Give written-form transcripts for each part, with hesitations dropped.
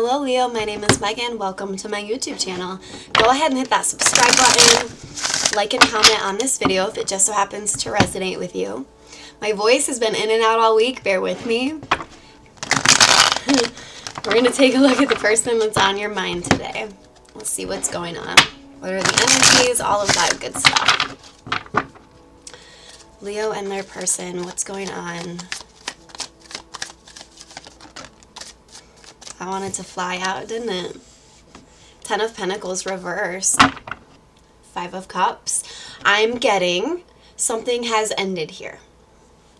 Hello Leo, my name is Megan. Welcome to my YouTube channel. Go ahead and hit that subscribe button, like and comment on this video if it just so happens to resonate with you. My voice has been in and out all week, bear with me. We're going to take a look at the person that's on your mind today. Let's see what's going on. What are the energies? All of that good stuff. Leo and their person, what's going on? I wanted to fly out, didn't it? 10 of Pentacles reversed. 5 of Cups. I'm getting something has ended here.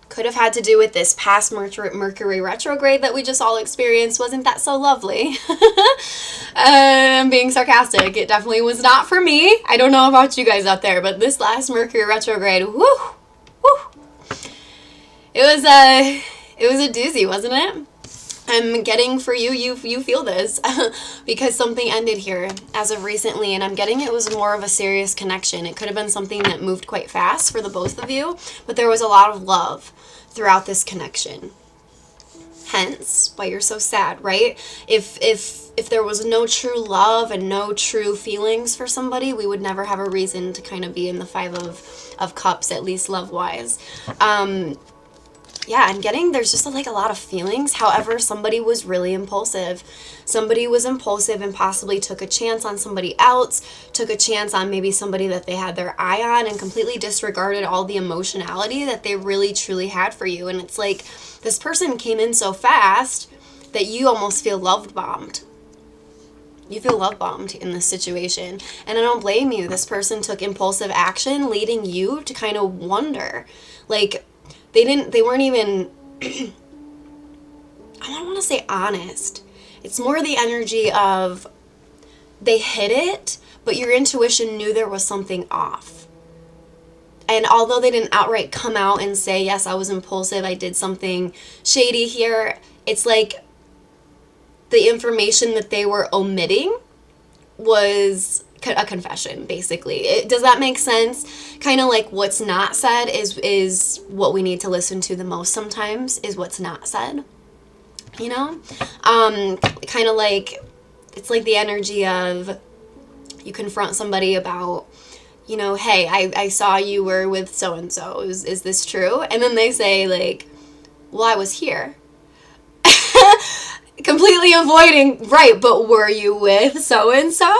Could have had to do with this past Mercury retrograde that we just all experienced. Wasn't that so lovely? I'm being sarcastic. It definitely was not for me. I don't know about you guys out there, but this last Mercury retrograde, woo, woo. It was a doozy, wasn't it? I'm getting for you, you feel this because something ended here as of recently, and I'm getting it was more of a serious connection. It could have been something that moved quite fast for the both of you, but there was a lot of love throughout this connection. Hence why you're so sad, right? If there was no true love and no true feelings for somebody, we would never have a reason to kind of be in the 5 of Cups, at least love-wise. Yeah, I'm getting there's just like a lot of feelings. However, somebody was really impulsive. Somebody was impulsive and possibly took a chance on somebody else, took a chance on maybe somebody that they had their eye on, and completely disregarded all the emotionality that they really truly had for you. And it's like this person came in so fast that you almost feel love bombed. You feel love bombed in this situation. And I don't blame you. This person took impulsive action, leading you to kind of wonder, like, they weren't even, I don't want to say honest. It's more the energy of they hid it, but your intuition knew there was something off. And although they didn't outright come out and say, yes, I was impulsive, I did something shady here, it's like the information that they were omitting was a confession, basically. Does that make sense? Kind of like what's not said is what we need to listen to the most sometimes, is what's not said, you know? Kind of like, it's like the energy of you confront somebody about, you know, hey, I saw you were with so-and-so, is this true? And then they say like, well, I was here. Completely avoiding, right, but were you with so-and-so?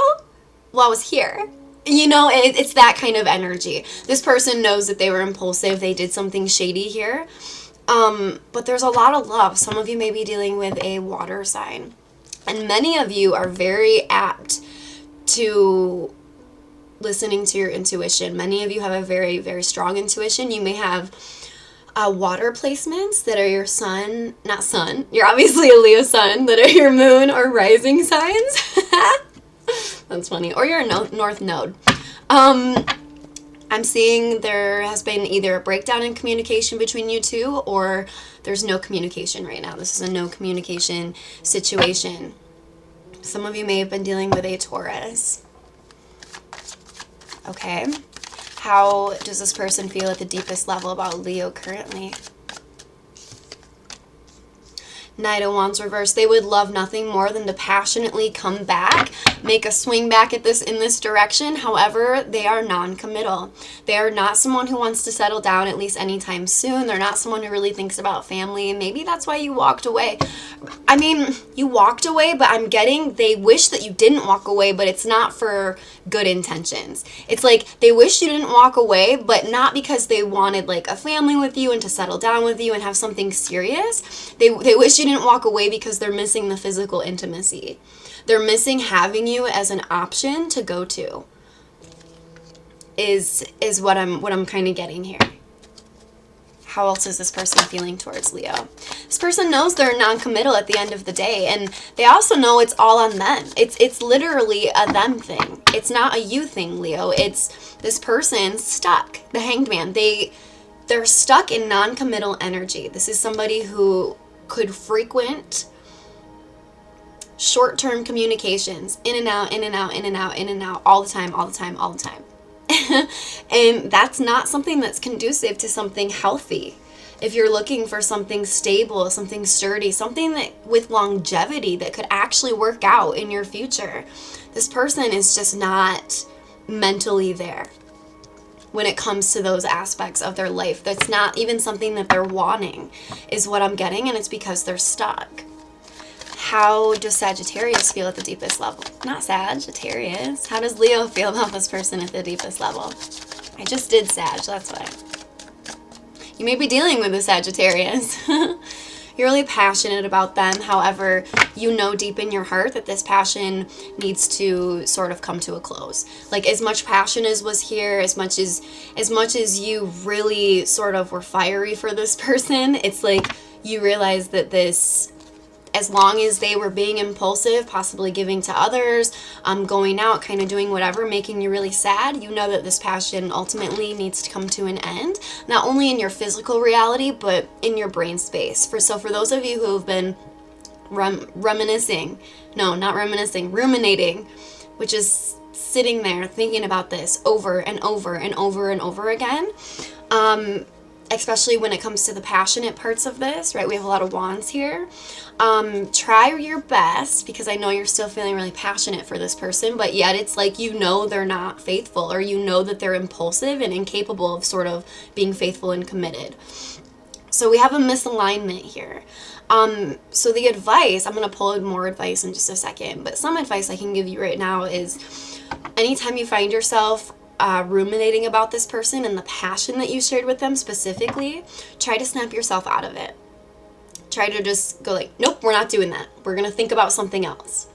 Well, I was here. You know, it's that kind of energy. This person knows that they were impulsive. They did something shady here. But there's a lot of love. Some of you may be dealing with a water sign. And many of you are very apt to listening to your intuition. Many of you have a very, very strong intuition. You may have water placements that are your sun, not sun. You're obviously a Leo sun, that are your moon or rising signs. That's funny. Or you're a north node. I'm seeing there has been either a breakdown in communication between you two, or there's no communication right now. This is a no communication situation. Some of you may have been dealing with a Taurus. Okay. How does this person feel at the deepest level about Leo currently? Knight of Wands reversed. They would love nothing more than to passionately come back, make a swing back at this in this direction. However, they are non-committal. They are not someone who wants to settle down, at least anytime soon. They're not someone who really thinks about family. Maybe that's why you walked away. I mean, you walked away, but I'm getting they wish that you didn't walk away, but it's not for good intentions. It's like they wish you didn't walk away, but not because they wanted like a family with you and to settle down with you and have something serious. They wish you didn't walk away because they're missing the physical intimacy. They're missing having you as an option to go to. Is what I'm kind of getting here. How else is this person feeling towards Leo? This person knows they're non-committal at the end of the day, and they also know it's all on them. It's literally a them thing. It's not a you thing, Leo. It's this person stuck. The Hanged Man. They're stuck in non-committal energy. This is somebody who could frequent short-term communications, in and out, in and out, in and out, in and out, all the time, all the time, all the time. And that's not something that's conducive to something healthy. If you're looking for something stable, something sturdy, something that with longevity that could actually work out in your future, this person is just not mentally there when it comes to those aspects of their life. That's not even something that they're wanting, is what I'm getting, and it's because they're stuck. How does Sagittarius feel at the deepest level? Not Sagittarius. How does Leo feel about this person at the deepest level? I just did Sag, that's why. You may be dealing with a Sagittarius. You're really passionate about them. However, you know deep in your heart that this passion needs to sort of come to a close. Like, as much passion as was here, as much as you really sort of were fiery for this person, it's like you realize that this, as long as they were being impulsive, possibly giving to others, going out, kind of doing whatever, making you really sad, you know that this passion ultimately needs to come to an end, not only in your physical reality, but in your brain space. So for those of you who have been ruminating, which is sitting there thinking about this over and over and over and over again, especially when it comes to the passionate parts of this, right? We have a lot of wands here. Try your best, because I know you're still feeling really passionate for this person, but yet it's like, you know, they're not faithful, or you know that they're impulsive and incapable of sort of being faithful and committed. So we have a misalignment here. So the advice, I'm going to pull more advice in just a second, but some advice I can give you right now is, anytime you find yourself ruminating about this person and the passion that you shared with them specifically, try to snap yourself out of it. Try to just go like, nope, we're not doing that. We're going to think about something else.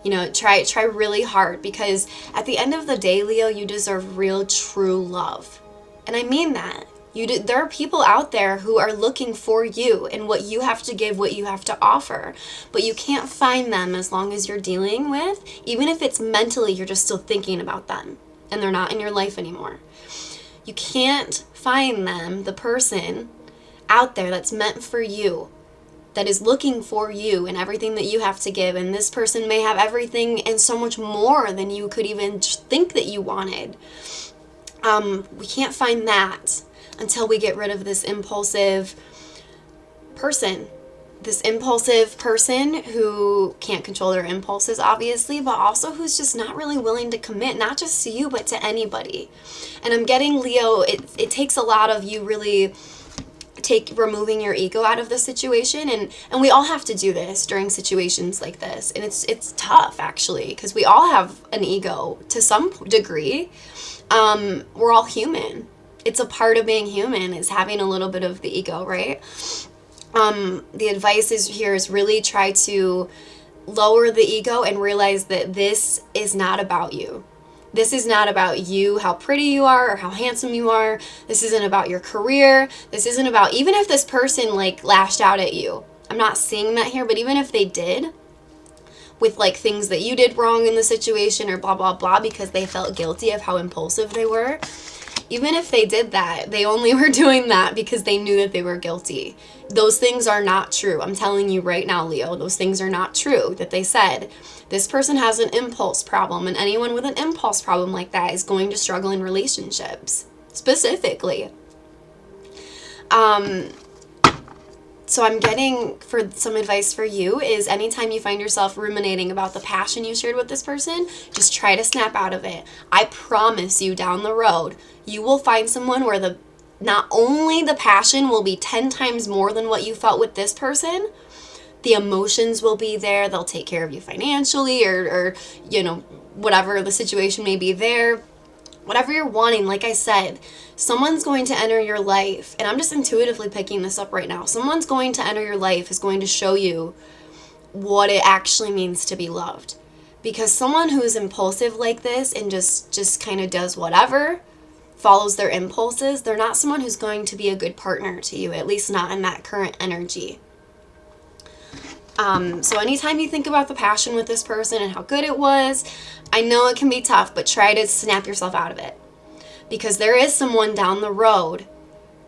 You know, try really hard, because at the end of the day, Leo, you deserve real, true love. And I mean that. There are people out there who are looking for you and what you have to give, what you have to offer. But you can't find them as long as you're dealing with, even if it's mentally, you're just still thinking about them and they're not in your life anymore. You can't find them, the person out there that's meant for you, that is looking for you and everything that you have to give. And this person may have everything and so much more than you could even think that you wanted. We can't find that until we get rid of this impulsive person. This impulsive person who can't control their impulses, obviously, but also who's just not really willing to commit, not just to you, but to anybody. And I'm getting, Leo, it takes a lot of you really removing your ego out of the situation, and we all have to do this during situations like this, and it's tough, actually, because we all have an ego to some degree. We're all human. It's a part of being human, is having a little bit of the ego, right? The advice is really try to lower the ego and realize that this is not about you. This is not about you, how pretty you are or how handsome you are. This isn't about your career. This isn't about, even if this person like lashed out at you. I'm not seeing that here, but even if they did, with like things that you did wrong in the situation or blah, blah, blah, because they felt guilty of how impulsive they were. Even if they did that, they only were doing that because they knew that they were guilty. Those things are not true. I'm telling you right now, Leo, those things are not true that they said. This person has an impulse problem, and anyone with an impulse problem like that is going to struggle in relationships, specifically. So I'm getting, for some advice for you, is anytime you find yourself ruminating about the passion you shared with this person, just try to snap out of it. I promise you, down the road, you will find someone where not only the passion will be 10 times more than what you felt with this person, the emotions will be there, they'll take care of you financially, or you know, whatever the situation may be there. Whatever you're wanting, like I said, someone's going to enter your life, and I'm just intuitively picking this up right now. Someone's going to enter your life is going to show you what it actually means to be loved. Because someone who's impulsive like this and just kind of does whatever, follows their impulses, they're not someone who's going to be a good partner to you, at least not in that current energy. So anytime you think about the passion with this person and how good it was, I know it can be tough, but try to snap yourself out of it. Because there is someone down the road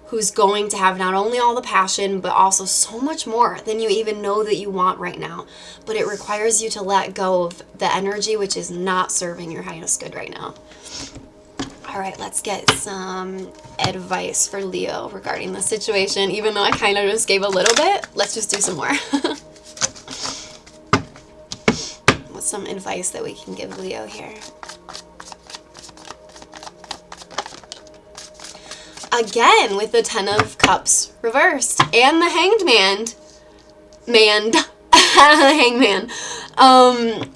who's going to have not only all the passion, but also so much more than you even know that you want right now. But it requires you to let go of the energy which is not serving your highest good right now. All All right, let's get some advice for Leo regarding the situation. Even though I kind of just gave a little bit, let's just do some more. What's some advice that we can give Leo here? Again, with the Ten of Cups reversed and the Hanged Man. Hangman.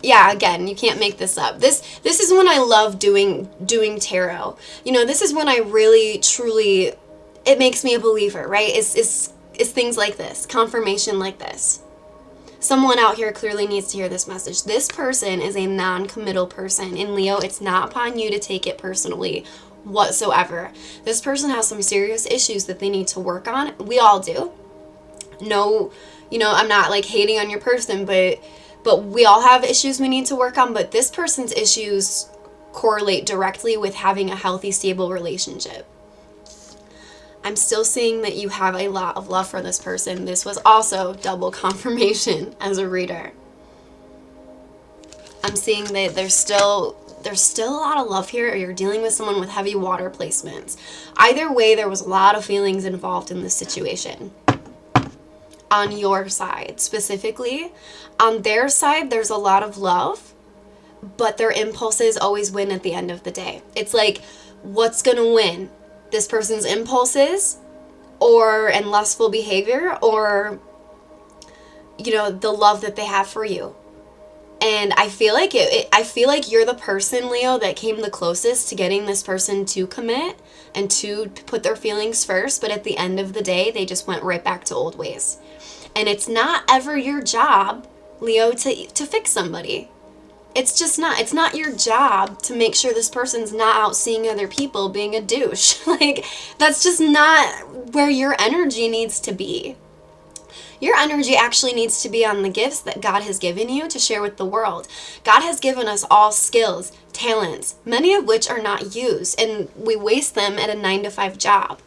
Yeah, again, you can't make this up. This is when I love doing tarot. You know, this is when I really truly, it makes me a believer, right? It's things like this, confirmation like this. Someone out here clearly needs to hear this message. This person is a non-committal person. In Leo, it's not upon you to take it personally whatsoever. This person has some serious issues that they need to work on. We all do. No, you know, I'm not like hating on your person, but we all have issues we need to work on. But this person's issues correlate directly with having a healthy, stable relationship. I'm still seeing that you have a lot of love for this person. This was also double confirmation as a reader. I'm seeing that there's still a lot of love here, or you're dealing with someone with heavy water placements. Either way, there was a lot of feelings involved in this situation. On your side, specifically. On their side, there's a lot of love, but their impulses always win at the end of the day. It's like, what's gonna win? This person's impulses and lustful behavior, or, you know, the love that they have for you. And I feel like I feel like you're the person, Leo, that came the closest to getting this person to commit and to put their feelings first, but at the end of the day, they just went right back to old ways. And it's not ever your job, Leo, to fix somebody. It's just not. It's not your job to make sure this person's not out seeing other people being a douche. Like, that's just not where your energy needs to be. Your energy actually needs to be on the gifts that God has given you to share with the world. God has given us all skills, talents, many of which are not used, and we waste them at a 9-to-5 job.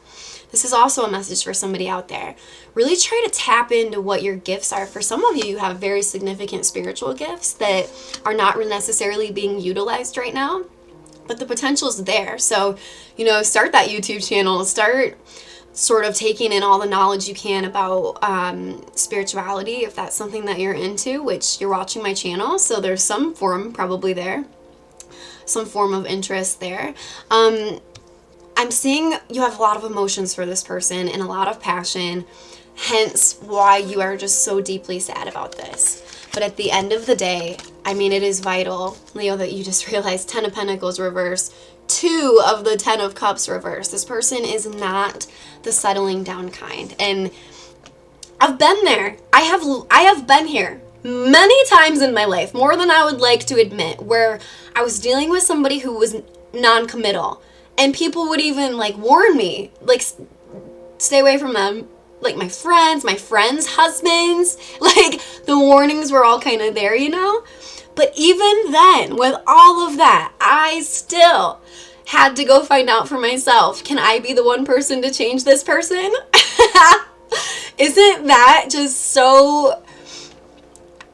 This is also a message for somebody out there. Really try to tap into what your gifts are. For some of you, you have very significant spiritual gifts that are not necessarily being utilized right now, but the potential is there. So, you know, start that YouTube channel. Start sort of taking in all the knowledge you can about spirituality, if that's something that you're into, which you're watching my channel. So there's some form probably there, some form of interest there. I'm seeing you have a lot of emotions for this person and a lot of passion, hence why you are just so deeply sad about this. But at the end of the day, I mean, it is vital, Leo, that you just realize 10 of Pentacles reverse, 2 of the 10 of Cups reverse. This person is not the settling down kind. And I've been there. I have been here many times in my life, more than I would like to admit, where I was dealing with somebody who was non-committal. And people would even, like, warn me, like, stay away from them. Like, my friends' husbands, like, the warnings were all kind of there, you know? But even then, with all of that, I still had to go find out for myself, can I be the one person to change this person? Isn't that just so...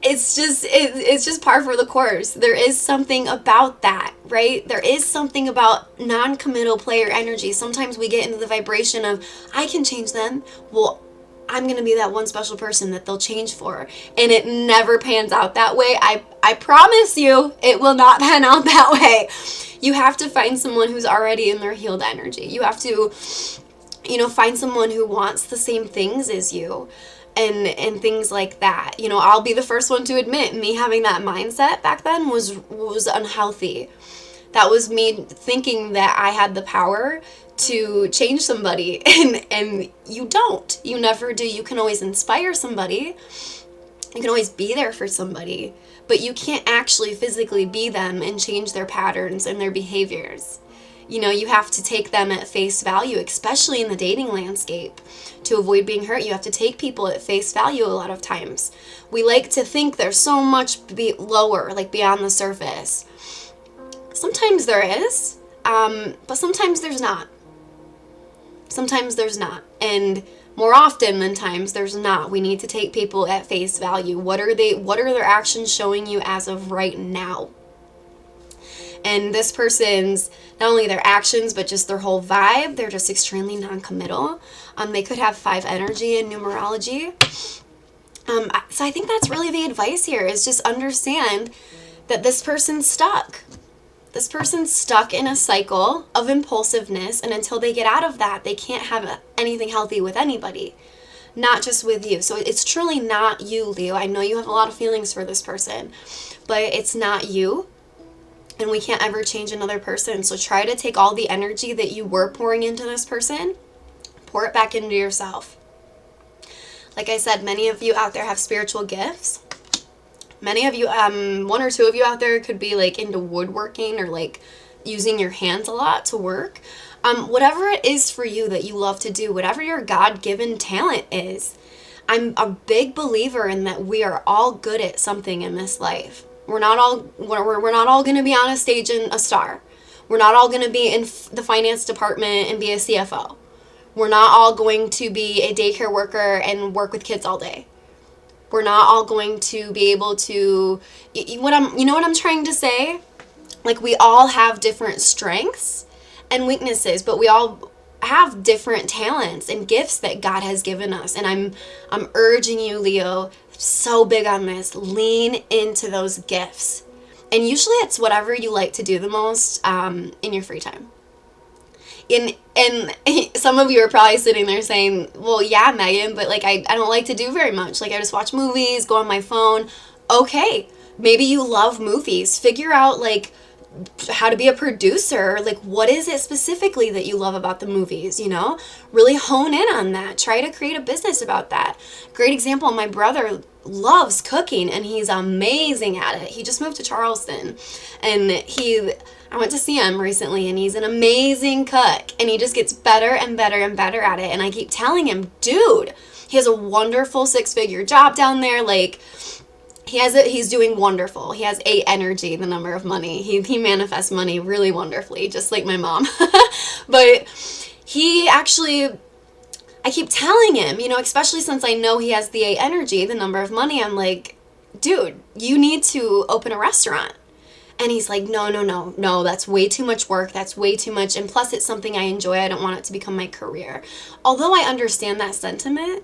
It's just par for the course. There is something about that, right? There is something about non-committal player energy. Sometimes we get into the vibration of, I can change them. Well, I'm going to be that one special person that they'll change for. And it never pans out that way. I promise you, it will not pan out that way. You have to find someone who's already in their healed energy. You have to, you know, find someone who wants the same things as you. And things like that. You know, I'll be the first one to admit, me having that mindset back then was unhealthy. That was me thinking that I had the power to change somebody, and you don't. You never do. You can always inspire somebody. You can always be there for somebody, but you can't actually physically be them and change their patterns and their behaviors. You know, you have to take them at face value, especially in the dating landscape. To avoid being hurt, you have to take people at face value a lot of times. We like to think there's so much lower, like beyond the surface. Sometimes there is, but sometimes there's not. Sometimes there's not. And more often than times, there's not. We need to take people at face value. What are their actions showing you as of right now? And this person's, not only their actions, but just their whole vibe, they're just extremely non-committal. They could have 5 energy in numerology. So I think that's really the advice here, is just understand that this person's stuck. This person's stuck in a cycle of impulsiveness, and until they get out of that, they can't have anything healthy with anybody, not just with you. So it's truly not you, Leo. I know you have a lot of feelings for this person, but it's not you, and we can't ever change another person. So try to take all the energy that you were pouring into this person, pour it back into yourself. Like I said, many of you out there have spiritual gifts. Many of you, 1 or 2 of you out there could be like into woodworking or like using your hands a lot to work. Whatever it is for you that you love to do, whatever your God-given talent is, I'm a big believer in that we are all good at something in this life. We're not all going to be on a stage and a star. We're not all going to be in the finance department and be a CFO. We're not all going to be a daycare worker and work with kids all day. We're not all going to be able to, you know what I'm trying to say? Like, we all have different strengths and weaknesses, but we all have different talents and gifts that God has given us. And I'm urging you, Leo, so big on this, lean into those gifts. And usually it's whatever you like to do the most in your free time. And some of you are probably sitting there saying, well, yeah, Megan, but like I don't like to do very much. Like, I just watch movies, go on my phone. Okay, maybe you love movies. Figure out like how to be a producer. Like, what is it specifically that you love about the movies, you know? Really hone in on that. Try to create a business about that. Great example, my brother loves cooking and he's amazing at it. He just moved to Charleston, and I went to see him recently, and he's an amazing cook, and he just gets better and better and better at it. And I keep telling him, dude, he has a wonderful 6-figure job down there. Like, he's doing wonderful. He has 8 energy, the number of money. He manifests money really wonderfully, just like my mom. But he actually, I keep telling him, you know, especially since I know he has the 8 energy, the number of money, I'm like, dude, you need to open a restaurant. And he's like, no, that's way too much work. That's way too much. And plus, it's something I enjoy. I don't want it to become my career. Although I understand that sentiment,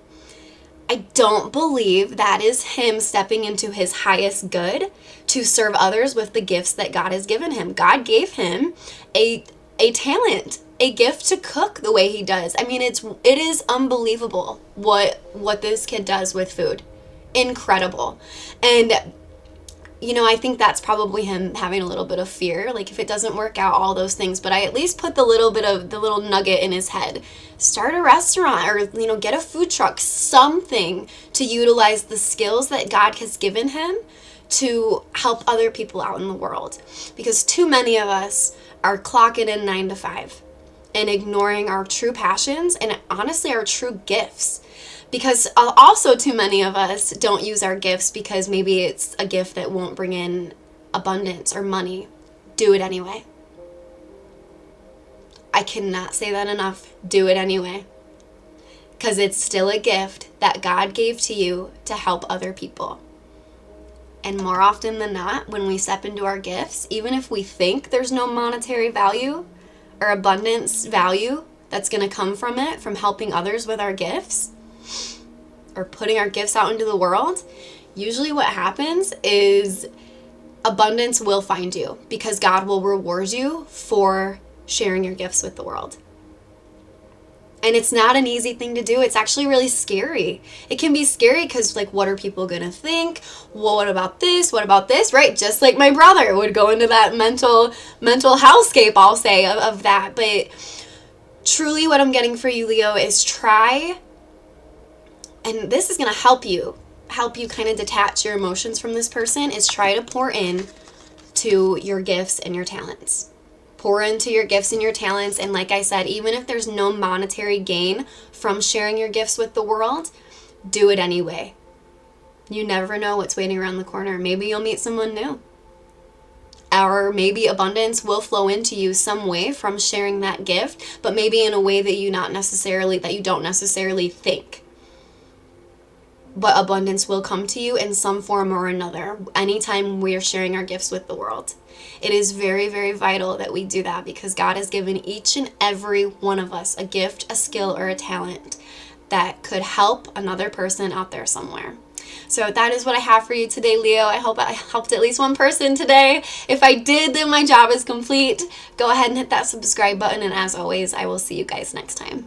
I don't believe that is him stepping into his highest good to serve others with the gifts that God has given him. God gave him a talent, a gift to cook the way he does. I mean, it is unbelievable what this kid does with food. Incredible. And you know, I think that's probably him having a little bit of fear, like if it doesn't work out, all those things. But I at least put the little nugget in his head. Start a restaurant, or, you know, get a food truck, something to utilize the skills that God has given him to help other people out in the world. Because too many of us are clocking in 9 to 5 and ignoring our true passions and honestly our true gifts. Because also too many of us don't use our gifts because maybe it's a gift that won't bring in abundance or money. Do it anyway. I cannot say that enough. Do it anyway. Because it's still a gift that God gave to you to help other people. And more often than not, when we step into our gifts, even if we think there's no monetary value or abundance value that's going to come from it, from helping others with our gifts, or putting our gifts out into the world, usually what happens is abundance will find you because God will reward you for sharing your gifts with the world. And it's not an easy thing to do. It's actually really scary. It can be scary because, like, what are people going to think? Well, what about this? What about this? Right? Just like my brother would go into that mental hellscape, I'll say, of that. But truly what I'm getting for you, Leo, is try, and this is going to help you kind of detach your emotions from this person, is try to pour in to your gifts and your talents. Pour into your gifts and your talents. And like I said, even if there's no monetary gain from sharing your gifts with the world, do it anyway. You never know what's waiting around the corner. Maybe you'll meet someone new. Or maybe abundance will flow into you some way from sharing that gift, but maybe in a way that you don't necessarily think. but abundance will come to you in some form or another anytime we are sharing our gifts with the world. It is very, very vital that we do that, because God has given each and every one of us a gift, a skill, or a talent that could help another person out there somewhere. So that is what I have for you today, Leo. I hope I helped at least one person today. If I did, then my job is complete. Go ahead and hit that subscribe button, and as always, I will see you guys next time.